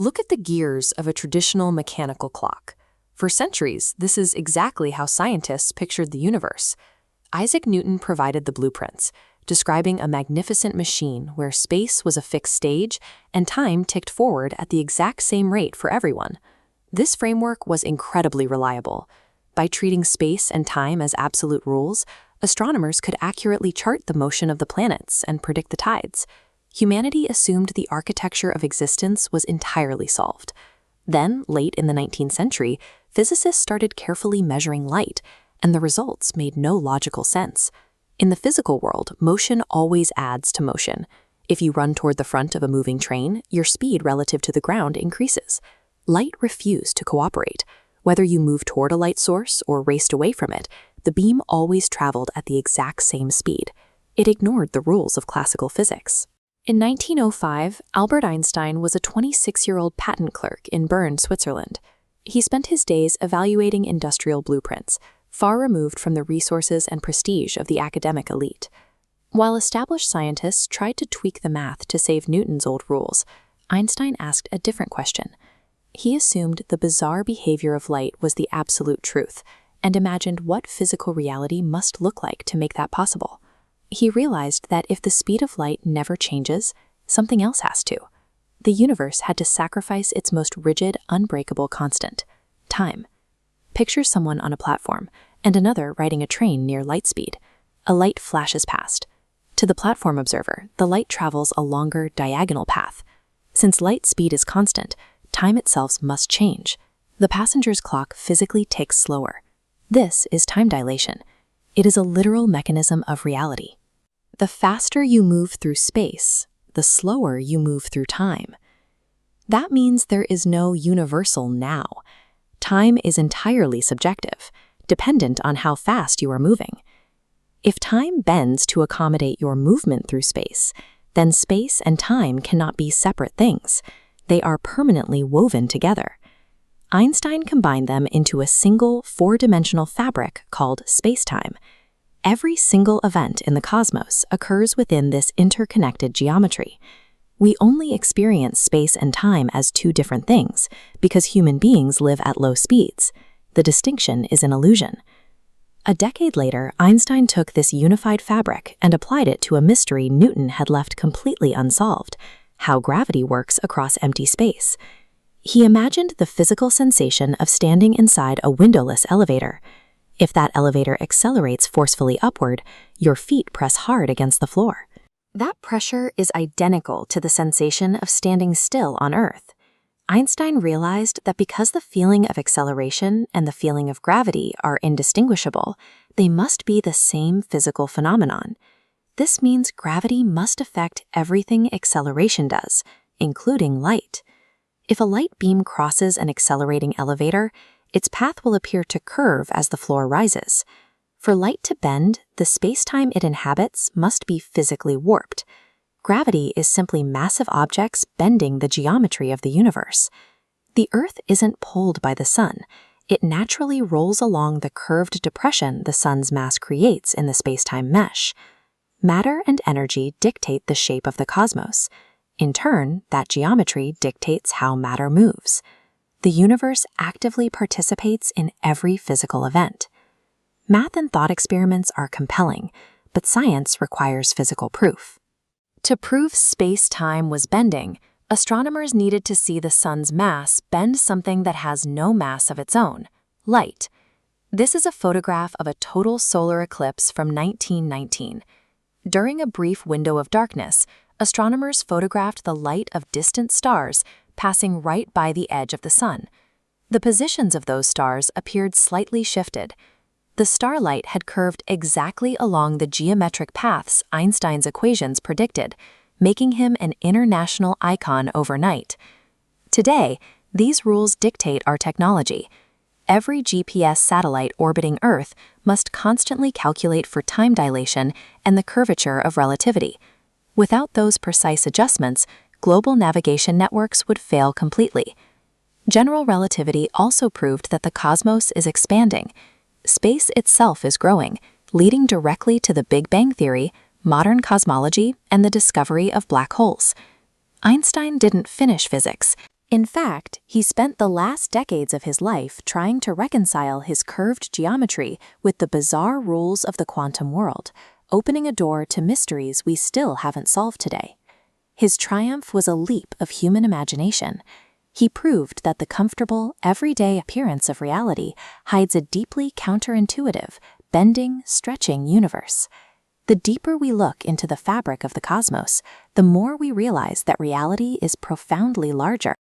Look at the gears of a traditional mechanical clock. For centuries, this is exactly how scientists pictured the universe. Isaac Newton provided the blueprints, describing a magnificent machine where space was a fixed stage and time ticked forward at the exact same rate for everyone. This framework was incredibly reliable. By treating space and time as absolute rules, astronomers could accurately chart the motion of the planets and predict the tides. Humanity assumed the architecture of existence was entirely solved. Then, late in the 19th century, physicists started carefully measuring light, and the results made no logical sense. In the physical world, motion always adds to motion. If you run toward the front of a moving train, your speed relative to the ground increases. Light refused to cooperate. Whether you moved toward a light source or raced away from it, the beam always traveled at the exact same speed. It ignored the rules of classical physics. In 1905, Albert Einstein was a 26-year-old patent clerk in Bern, Switzerland. He spent his days evaluating industrial blueprints, far removed from the resources and prestige of the academic elite. While established scientists tried to tweak the math to save Newton's old rules, Einstein asked a different question. He assumed the bizarre behavior of light was the absolute truth, and imagined what physical reality must look like to make that possible. He realized that if the speed of light never changes, something else has to. The universe had to sacrifice its most rigid, unbreakable constant: time. Picture someone on a platform, and another riding a train near light speed. A light flashes past. To the platform observer, the light travels a longer, diagonal path. Since light speed is constant, time itself must change. The passenger's clock physically ticks slower. This is time dilation. It is a literal mechanism of reality. The faster you move through space, the slower you move through time. That means there is no universal now. Time is entirely subjective, dependent on how fast you are moving. If time bends to accommodate your movement through space, then space and time cannot be separate things. They are permanently woven together. Einstein combined them into a single, four-dimensional fabric called space-time. Every single event in the cosmos occurs within this interconnected geometry. We only experience space and time as two different things because human beings live at low speeds. The distinction is an illusion. A decade later, Einstein took this unified fabric and applied it to a mystery Newton had left completely unsolved: how gravity works across empty space. He imagined the physical sensation of standing inside a windowless elevator. If that elevator accelerates forcefully upward, your feet press hard against the floor. That pressure is identical to the sensation of standing still on Earth. Einstein realized that because the feeling of acceleration and the feeling of gravity are indistinguishable, they must be the same physical phenomenon. This means gravity must affect everything acceleration does, including light. If a light beam crosses an accelerating elevator, its path will appear to curve as the floor rises. For light to bend, the space-time it inhabits must be physically warped. Gravity is simply massive objects bending the geometry of the universe. The Earth isn't pulled by the sun. It naturally rolls along the curved depression the sun's mass creates in the space-time mesh. Matter and energy dictate the shape of the cosmos. In turn, that geometry dictates how matter moves. The universe actively participates in every physical event. Math and thought experiments are compelling, but science requires physical proof. To prove space-time was bending, astronomers needed to see the sun's mass bend something that has no mass of its own: light. This is a photograph of a total solar eclipse from 1919. During a brief window of darkness, astronomers photographed the light of distant stars passing right by the edge of the sun. The positions of those stars appeared slightly shifted. The starlight had curved exactly along the geometric paths Einstein's equations predicted, making him an international icon overnight. Today, these rules dictate our technology. Every GPS satellite orbiting Earth must constantly calculate for time dilation and the curvature of relativity. Without those precise adjustments, global navigation networks would fail completely. General relativity also proved that the cosmos is expanding. Space itself is growing, leading directly to the Big Bang Theory, modern cosmology, and the discovery of black holes. Einstein didn't finish physics. In fact, he spent the last decades of his life trying to reconcile his curved geometry with the bizarre rules of the quantum world, opening a door to mysteries we still haven't solved today. His triumph was a leap of human imagination. He proved that the comfortable, everyday appearance of reality hides a deeply counterintuitive, bending, stretching universe. The deeper we look into the fabric of the cosmos, the more we realize that reality is profoundly larger